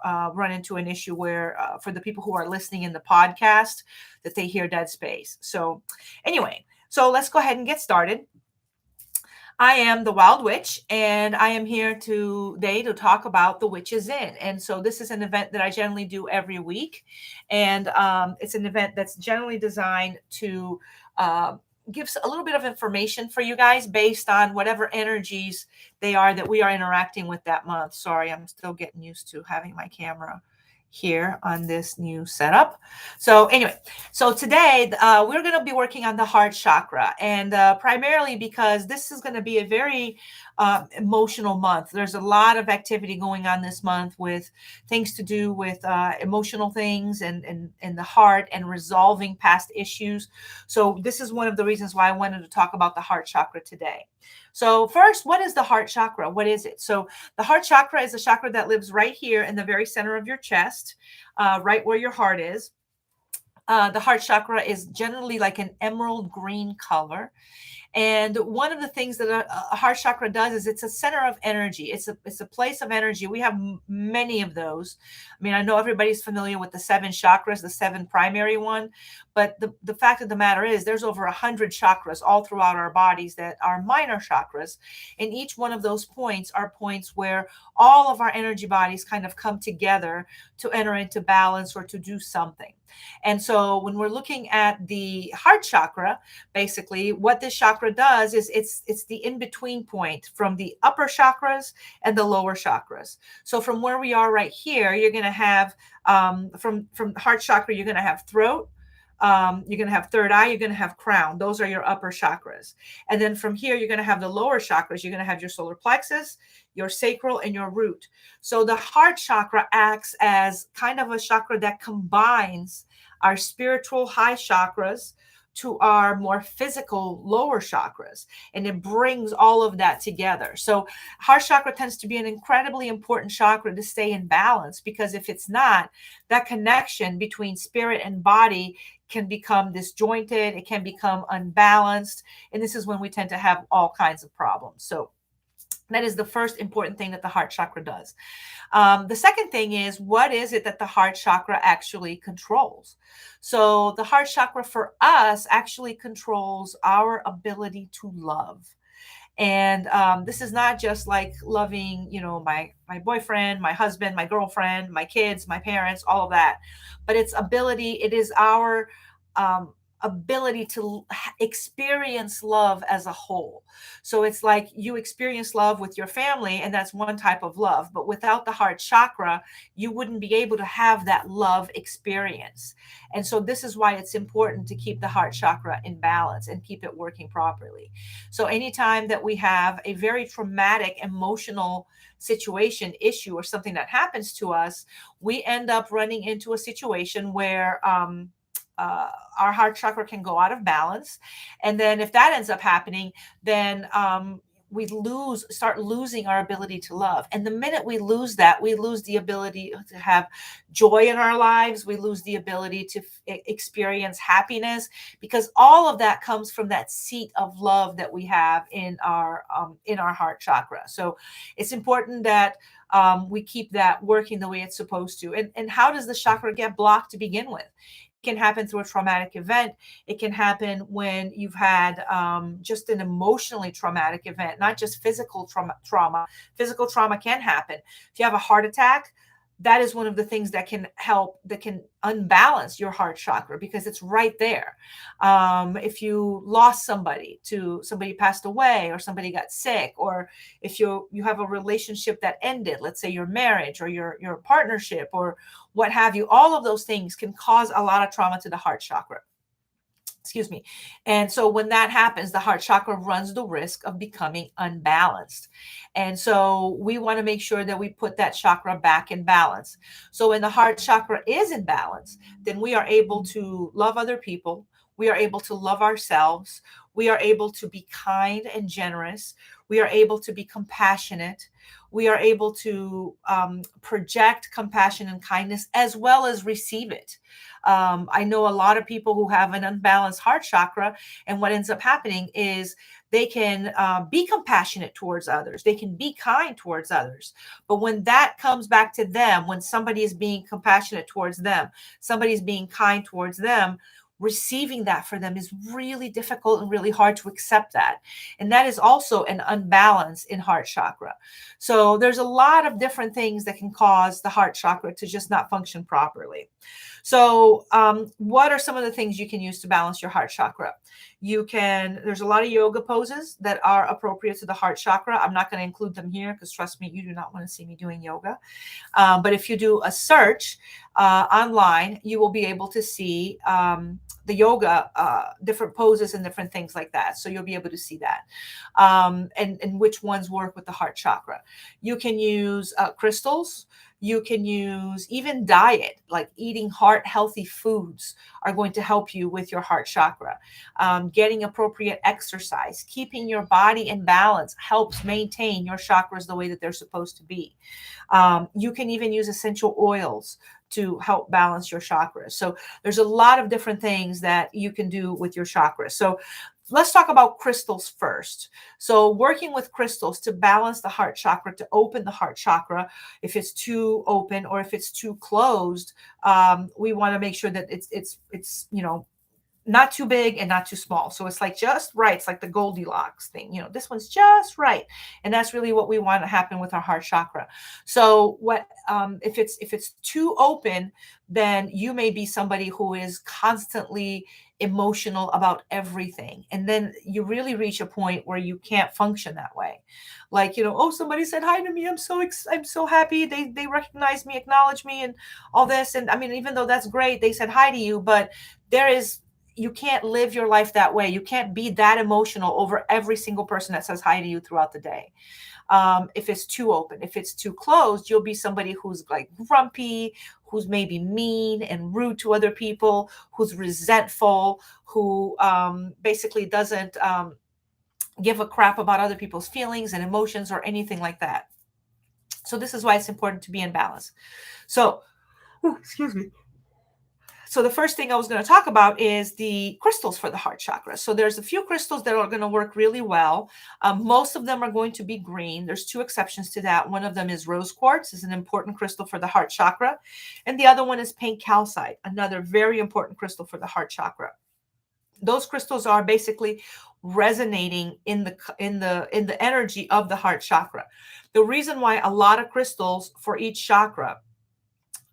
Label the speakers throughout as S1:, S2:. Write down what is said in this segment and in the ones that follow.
S1: run into an issue where for the people who are listening in the podcast that they hear dead space. So anyway, so let's go ahead and get started. I am the Wild Witch, and I am here today to talk about the Witches Inn. And so, this is an event that I generally do every week, and it's an event that's generally designed to give a little bit of information for you guys based on whatever energies they are that we are interacting with that month. Sorry, I'm still getting used to having my camera here on this new setup. So anyway, so today we're going to be working on the heart chakra, and primarily because this is going to be a very emotional month. There's a lot of activity going on this month with things to do with emotional things and the heart and resolving past issues. So this is one of the reasons why I wanted to talk about the heart chakra today. So first, what is the heart chakra? What is it? So the heart chakra is a chakra that lives right here in the very center of your chest, right where your heart is. The heart chakra is generally like an emerald green color. And one of the things that a heart chakra does is it's a center of energy. It's a place of energy. We have many of those. I mean, I know everybody's familiar with the 7 chakras, the 7 primary one, but the fact of the matter is there's over 100 chakras all throughout our bodies that are minor chakras. And each one of those points are points where all of our energy bodies kind of come together to enter into balance or to do something. And so when we're looking at the heart chakra, basically what this chakra does is it's the in-between point from the upper chakras and the lower chakras. So from where we are right here, you're going to have from heart chakra, you're going to have throat, you're going to have third eye, you're going to have crown. Those are your upper chakras. And then from here, you're going to have the lower chakras. You're going to have your solar plexus, your sacral, and your root. So the heart chakra acts as kind of a chakra that combines our spiritual high chakras to our more physical lower chakras, and it brings all of that together. So heart chakra tends to be an incredibly important chakra to stay in balance, because if it's not, that connection between spirit and body can become disjointed, it can become unbalanced, and this is when we tend to have all kinds of problems. So that is the first important thing that the heart chakra does. The second thing is, what is it that the heart chakra actually controls? So the heart chakra for us actually controls our ability to love. And this is not just like loving, my boyfriend, my husband, my girlfriend, my kids, my parents, all of that. But it is our ability to experience love as a whole. So it's like you experience love with your family, and that's one type of love. But without the heart chakra, you wouldn't be able to have that love experience. And so this is why it's important to keep the heart chakra in balance and keep it working properly. So anytime that we have a very traumatic emotional situation, issue, or something that happens to us, we end up running into a situation where our heart chakra can go out of balance. And then if that ends up happening, then we start losing our ability to love. And the minute we lose that, we lose the ability to have joy in our lives. We lose the ability to experience happiness, because all of that comes from that seat of love that we have in our heart chakra. So it's important that we keep that working the way it's supposed to. And how does the chakra get blocked to begin with? Can happen through a traumatic event. It can happen when you've had just an emotionally traumatic event, not just physical trauma. Physical trauma can happen. If you have a heart attack, that is one of the things that can unbalance your heart chakra, because it's right there. If you lost somebody passed away, or somebody got sick, or if you have a relationship that ended, let's say your marriage or your partnership or what have you, all of those things can cause a lot of trauma to the heart chakra. Excuse me. And so when that happens, the heart chakra runs the risk of becoming unbalanced. And so we want to make sure that we put that chakra back in balance. So when the heart chakra is in balance, then we are able to love other people. We are able to love ourselves. We are able to be kind and generous. We are able to be compassionate. we are able to project compassion and kindness as well as receive it. I know a lot of people who have an unbalanced heart chakra, and what ends up happening is they can be compassionate towards others. They can be kind towards others. But when that comes back to them, when somebody is being compassionate towards them, somebody's being kind towards them, receiving that for them is really difficult and really hard to accept that. And that is also an unbalance in heart chakra. So there's a lot of different things that can cause the heart chakra to just not function properly. So what are some of the things you can use to balance your heart chakra? There's a lot of yoga poses that are appropriate to the heart chakra. I'm not going to include them here because trust me, you do not want to see me doing yoga. But if you do a search online, you will be able to see the yoga, different poses and different things like that. So you'll be able to see that and which ones work with the heart chakra. You can use crystals. You can use even diet, like eating heart healthy foods are going to help you with your heart chakra. Getting appropriate exercise, keeping your body in balance helps maintain your chakras the way that they're supposed to be. You can even use essential oils to help balance your chakras. So there's a lot of different things that you can do with your chakras. So let's talk about crystals first. So working with crystals to balance the heart chakra, to open the heart chakra, if it's too open or if it's too closed, we want to make sure that it's not too big and not too small. So it's like just right. It's like the Goldilocks thing. This one's just right. And that's really what we want to happen with our heart chakra. So if it's too open, then you may be somebody who is constantly emotional about everything. And then you really reach a point where you can't function that way. Like, oh, somebody said hi to me. I'm so happy. They recognize me, acknowledge me and all this. And I mean, even though that's great, they said hi to you, but you can't live your life that way. You can't be that emotional over every single person that says hi to you throughout the day. If it's too open, if it's too closed, you'll be somebody who's like grumpy, who's maybe mean and rude to other people, who's resentful, who basically doesn't give a crap about other people's feelings and emotions or anything like that. So this is why it's important to be in balance. So, excuse me. So the first thing I was going to talk about is the crystals for the heart chakra. So there's a few crystals that are going to work really well. Most of them are going to be green. There's two exceptions to that. One of them is rose quartz, is an important crystal for the heart chakra. And the other one is pink calcite, another very important crystal for the heart chakra. Those crystals are basically resonating in the energy of the heart chakra. The reason why a lot of crystals for each chakra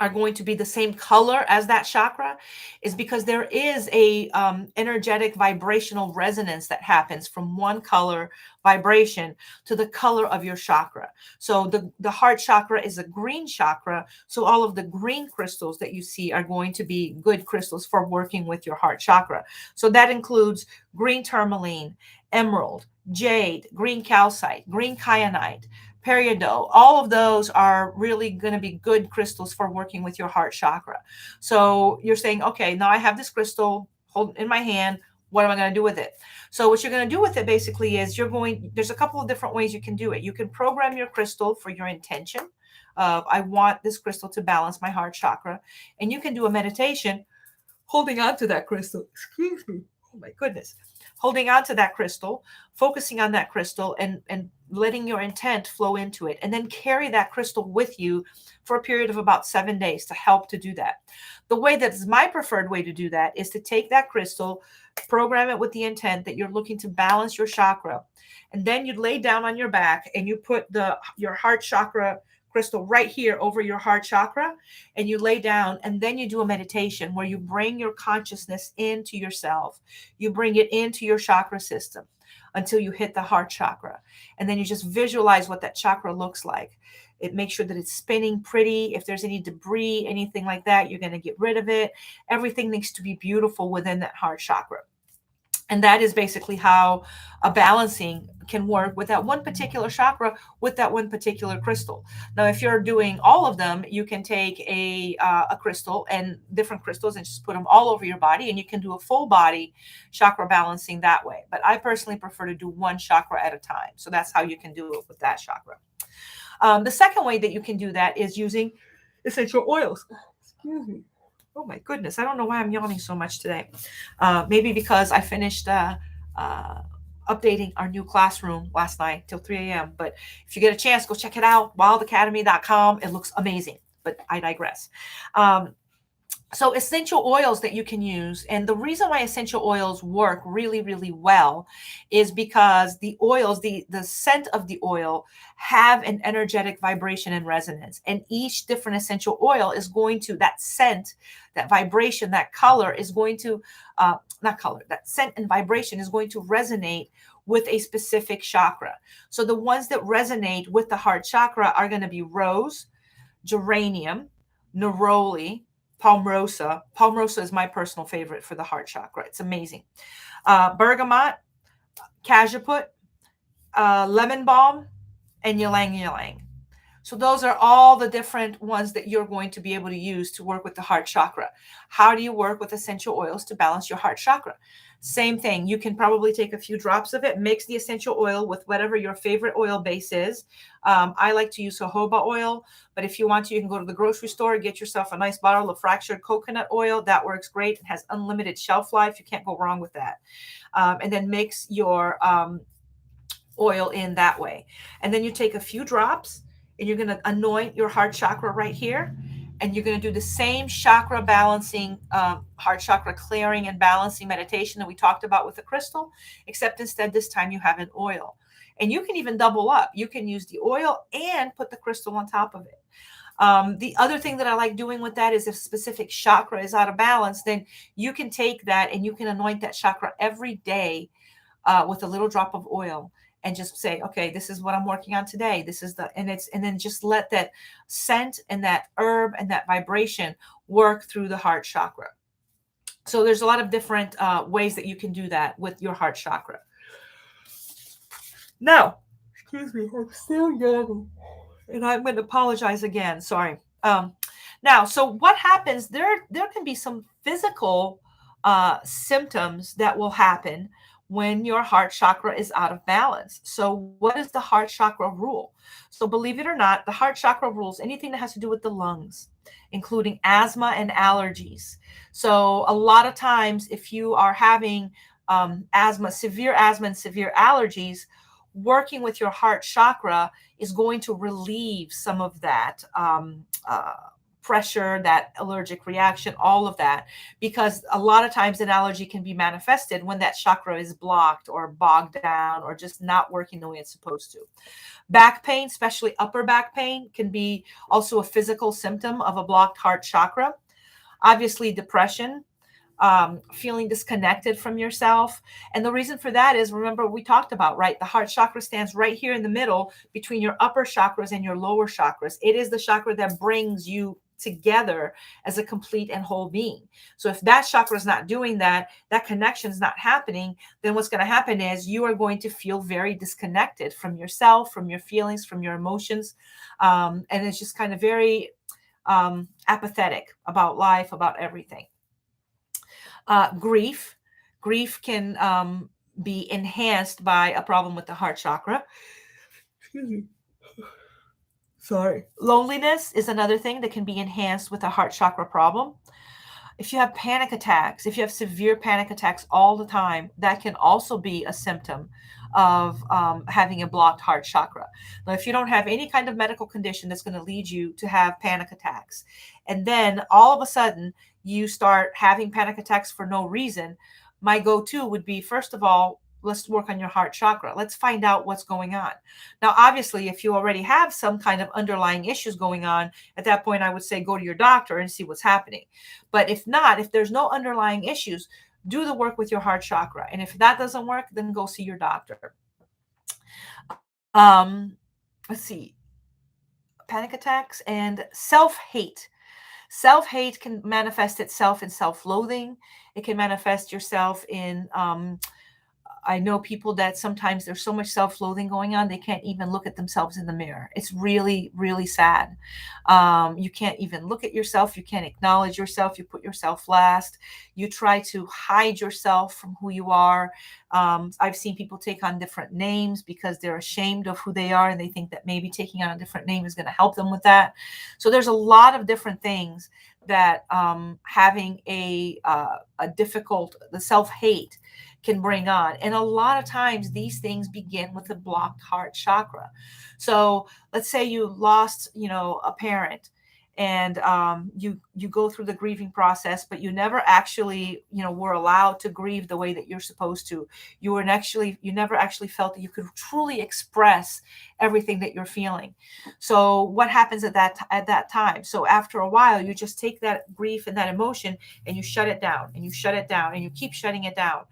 S1: are going to be the same color as that chakra is because there is a energetic vibrational resonance that happens from one color vibration to the color of your chakra. So the heart chakra is a green chakra. So all of the green crystals that you see are going to be good crystals for working with your heart chakra. So that includes green tourmaline, emerald, jade, green calcite, green kyanite, peridot. All of those are really going to be good crystals for working with your heart chakra. So you're saying, okay, now I have this crystal hold in my hand. What am I going to do with it? So what you're going to do with it basically is there's a couple of different ways you can do it. You can program your crystal for your intention of, I want this crystal to balance my heart chakra. And you can do a meditation holding on to that crystal. Excuse me. Oh my goodness. Holding on to that crystal, focusing on that crystal and letting your intent flow into it, and then carry that crystal with you for a period of about 7 days to help to do that. The way that is my preferred way to do that is to take that crystal, program it with the intent that you're looking to balance your chakra, and then you lay down on your back and you put your heart chakra crystal right here over your heart chakra, and you lay down, and then you do a meditation where you bring your consciousness into yourself. You bring it into your chakra system until you hit the heart chakra. And then you just visualize what that chakra looks like. It makes sure that it's spinning pretty. If there's any debris, anything like that, you're going to get rid of it. Everything needs to be beautiful within that heart chakra. And that is basically how a balancing can work with that one particular chakra, with that one particular crystal. Now, if you're doing all of them, you can take a crystal and different crystals and just put them all over your body, and you can do a full body chakra balancing that way. But I personally prefer to do one chakra at a time. So that's how you can do it with that chakra. The second way that you can do that is using essential oils. Excuse me. Oh my goodness, I don't know why I'm yawning so much today. Maybe because I finished uh, updating our new classroom last night till 3 a.m. But if you get a chance, go check it out, wildacademy.com. It looks amazing, but I digress. So essential oils that you can use, and the reason why essential oils work really, really well is because the oils, the scent of the oil have an energetic vibration and resonance. And each different essential oil is going to, that scent, that vibration, that color is going to, not color, that scent and vibration is going to resonate with a specific chakra. So the ones that resonate with the heart chakra are going to be rose, geranium, neroli, palmrosa. Palmrosa is my personal favorite for the heart chakra. It's amazing. Bergamot, cajeput, lemon balm, and ylang ylang. So those are all the different ones that you're going to be able to use to work with the heart chakra. How do you work with essential oils to balance your heart chakra? Same thing. You can probably take a few drops of it, mix the essential oil with whatever your favorite oil base is. I like to use jojoba oil, but if you want to, you can go to the grocery store, get yourself a nice bottle of fractured coconut oil. That works great. It has unlimited shelf life. You can't go wrong with that. And then mix your oil in that way. And then you take a few drops and you're going to anoint your heart chakra right here. And you're going to do the same chakra balancing, heart chakra clearing and balancing meditation that we talked about with the crystal, except instead this time you have an oil. And you can even double up. You can use the oil and put the crystal on top of it. The other thing that I like doing with that is if specific chakra is out of balance, then you can take that and you can anoint that chakra every day with a little drop of oil. And just say, okay, this is what I'm working on today. This is and then just let that scent and that herb and that vibration work through the heart chakra. So there's a lot of different ways that you can do that with your heart chakra. Now, excuse me, I'm still yawning, and I'm going to apologize again. Sorry. Now, so what happens? There can be some physical symptoms that will happen when your heart chakra is out of balance. So what is the heart chakra rule? So believe it or not, the heart chakra rules anything that has to do with the lungs, including asthma and allergies. So a lot of times if you are having asthma and severe allergies, working with your heart chakra is going to relieve some of that pressure, that allergic reaction, all of that, because a lot of times an allergy can be manifested when that chakra is blocked or bogged down or just not working the way it's supposed to. Back pain, especially upper back pain, can be also a physical symptom of a blocked heart chakra. Obviously, depression, feeling disconnected from yourself. And the reason for that is, remember, we talked about, right? The heart chakra stands right here in the middle between your upper chakras and your lower chakras. It is the chakra that brings you together as a complete and whole being. So if that chakra is not doing that, that connection is not happening, then what's going to happen is you are going to feel very disconnected from yourself, from your feelings, from your emotions. And it's just kind of very apathetic about life, about everything. Grief can be enhanced by a problem with the heart chakra. Excuse me. Sorry. Loneliness is another thing that can be enhanced with a heart chakra problem. If you have panic attacks, if you have severe panic attacks all the time, that can also be a symptom of having a blocked heart chakra. Now, if you don't have any kind of medical condition that's going to lead you to have panic attacks, and then all of a sudden you start having panic attacks for no reason, my go-to would be, first of all, let's work on your heart chakra. Let's find out what's going on. Now, obviously, if you already have some kind of underlying issues going on, at that point, I would say go to your doctor and see what's happening. But if not, if there's no underlying issues, do the work with your heart chakra. And if that doesn't work, then go see your doctor. Let's see. Panic attacks and self-hate. Self-hate can manifest itself in self-loathing. It can manifest yourself in I know people that sometimes there's so much self-loathing going on, they can't even look at themselves in the mirror. It's really, really sad. You can't even look at yourself. You can't acknowledge yourself. You put yourself last. You try to hide yourself from who you are. I've seen people take on different names because they're ashamed of who they are and they think that maybe taking on a different name is going to help them with that. So there's a lot of different things that having a difficult, the self-hate can bring on. And a lot of times these things begin with a blocked heart chakra. So let's say you lost, a parent, and you go through the grieving process, but you never actually, were allowed to grieve the way that you're supposed to. You never actually felt that you could truly express everything that you're feeling. So what happens at that time? So after a while, you just take that grief and that emotion and you shut it down and you shut it down and you keep shutting it down.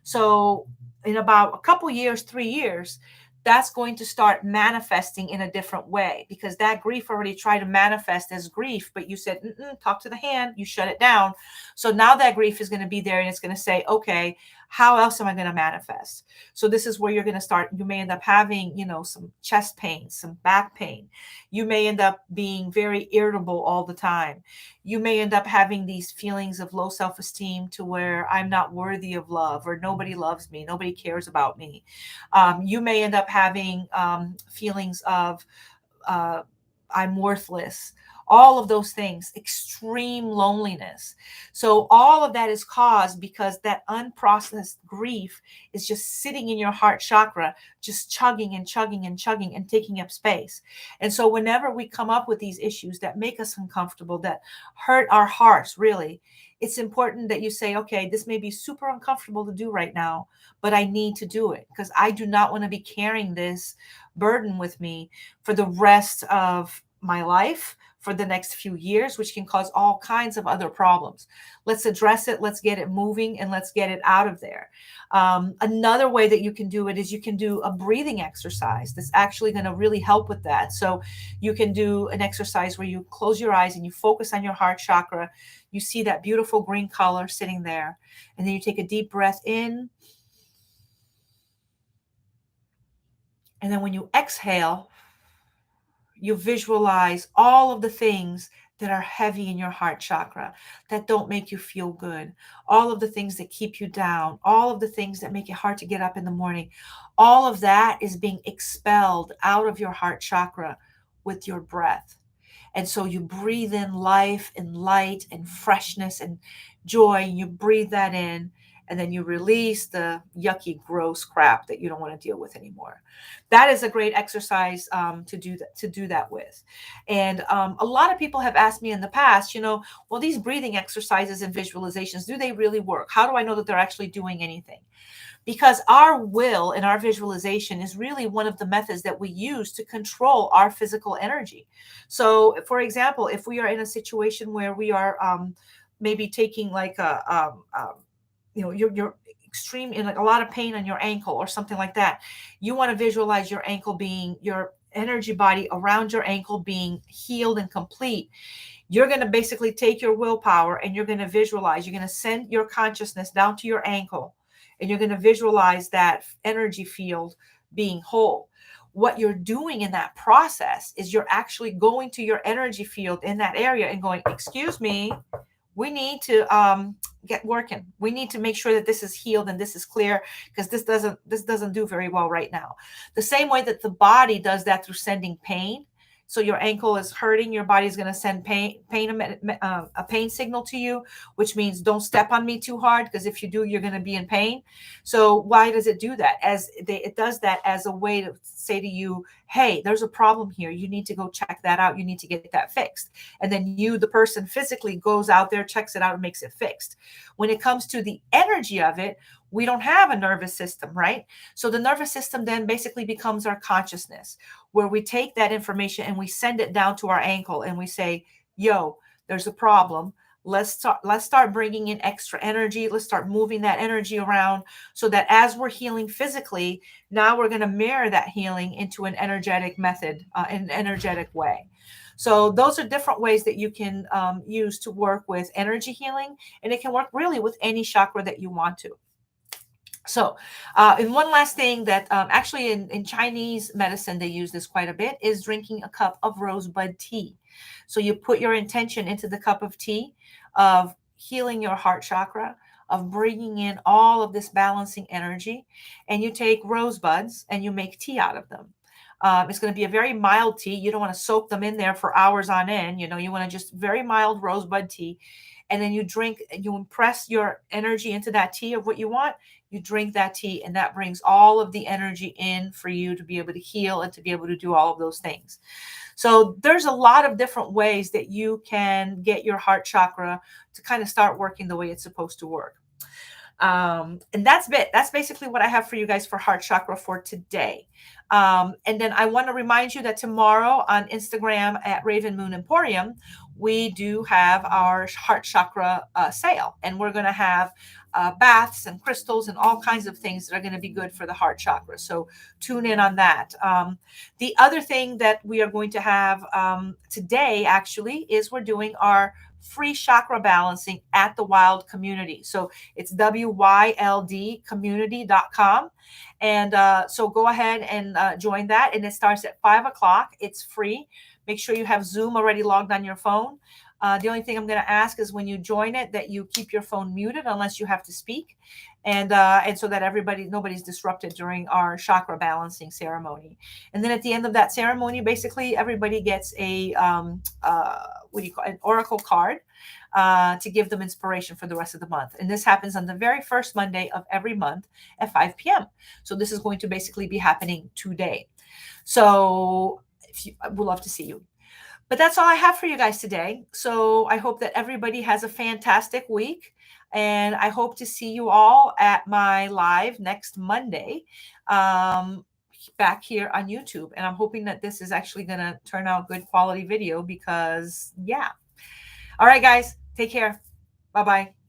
S1: So in about a couple years, 3 years, that's going to start manifesting in a different way, because that grief already tried to manifest as grief, but you said, talk to the hand, you shut it down. So now that grief is going to be there and it's going to say, okay, how else am I going to manifest? So this is where you're going to start. You may end up having, some chest pain, some back pain. You may end up being very irritable all the time. You may end up having these feelings of low self-esteem, to where I'm not worthy of love, or nobody loves me, nobody cares about me. You may end up having feelings of I'm worthless. All of those things, extreme loneliness. So all of that is caused because that unprocessed grief is just sitting in your heart chakra, just chugging and chugging and chugging and taking up space. And so whenever we come up with these issues that make us uncomfortable, that hurt our hearts, really, it's important that you say, okay, this may be super uncomfortable to do right now, but I need to do it, because I do not want to be carrying this burden with me for the rest of my life, for the next few years, which can cause all kinds of other problems. Let's address it. Let's get it moving and let's get it out of there. Another way that you can do it is you can do a breathing exercise that's actually going to really help with that. So you can do an exercise where you close your eyes and you focus on your heart chakra. You see that beautiful green color sitting there. And then you take a deep breath in. And then when you exhale, you visualize all of the things that are heavy in your heart chakra, that don't make you feel good, all of the things that keep you down, all of the things that make it hard to get up in the morning. All of that is being expelled out of your heart chakra with your breath. And so you breathe in life and light and freshness and joy, and you breathe that in, and then you release the yucky, gross crap that you don't want to deal with anymore. That is a great exercise to do that with. And a lot of people have asked me in the past, well, these breathing exercises and visualizations, do they really work? How do I know that they're actually doing anything? Because our will and our visualization is really one of the methods that we use to control our physical energy. So, for example, if we are in a situation where we are maybe taking like you're extreme in like a lot of pain on your ankle or something like that, you want to visualize your ankle being, your energy body around your ankle being healed and complete. You're going to basically take your willpower and you're going to visualize, you're going to send your consciousness down to your ankle, and you're going to visualize that energy field being whole. What you're doing in that process is you're actually going to your energy field in that area and going, excuse me, we need to get working. We need to make sure that this is healed and this is clear, because this doesn't do very well right now. The same way that the body does that through sending pain. So your ankle is hurting, your body's going to send a pain signal to you, which means don't step on me too hard, because if you do, you're going to be in pain. So why does it do that? It does that as a way to say to you, hey, there's a problem here. You need to go check that out. You need to get that fixed. And then you, the person, physically goes out there, checks it out, and makes it fixed. When it comes to the energy of it, we don't have a nervous system, right? So the nervous system then basically becomes our consciousness, where we take that information and we send it down to our ankle and we say, yo, there's a problem. Let's start bringing in extra energy. Let's start moving that energy around, so that as we're healing physically, now we're going to mirror that healing into an energetic method, an energetic way. So those are different ways that you can use to work with energy healing, and it can work really with any chakra that you want to. So, and one last thing that actually in Chinese medicine, they use this quite a bit, is drinking a cup of rosebud tea. So you put your intention into the cup of tea of healing your heart chakra, of bringing in all of this balancing energy, and you take rosebuds and you make tea out of them. It's going to be a very mild tea. You don't want to soak them in there for hours on end. You know, you want to just very mild rosebud tea. And then you drink, you impress your energy into that tea of what you want. You drink that tea, and that brings all of the energy in for you to be able to heal and to be able to do all of those things. So there's a lot of different ways that you can get your heart chakra to kind of start working the way it's supposed to work. And that's basically what I have for you guys for heart chakra for today. And then I want to remind you that tomorrow on Instagram at Raven Moon Emporium, we do have our heart chakra sale, and we're going to have baths and crystals and all kinds of things that are going to be good for the heart chakra. So tune in on that. The other thing that we are going to have today actually is we're doing our free chakra balancing at the Wild Community. So it's wyldcommunity.com. And so go ahead and join that. And it starts at 5 o'clock. It's free. Make sure you have Zoom already logged on your phone. The only thing I'm going to ask is when you join it that you keep your phone muted unless you have to speak, and so that nobody's disrupted during our chakra balancing ceremony. And then at the end of that ceremony, basically everybody gets a what do you call an oracle card to give them inspiration for the rest of the month. And this happens on the very first Monday of every month at 5 p.m. So this is going to basically be happening today. So I would love to see you. But that's all I have for you guys today. So I hope that everybody has a fantastic week. And I hope to see you all at my live next Monday back here on YouTube. And I'm hoping that this is actually going to turn out good quality video because, yeah. All right, guys, take care. Bye-bye.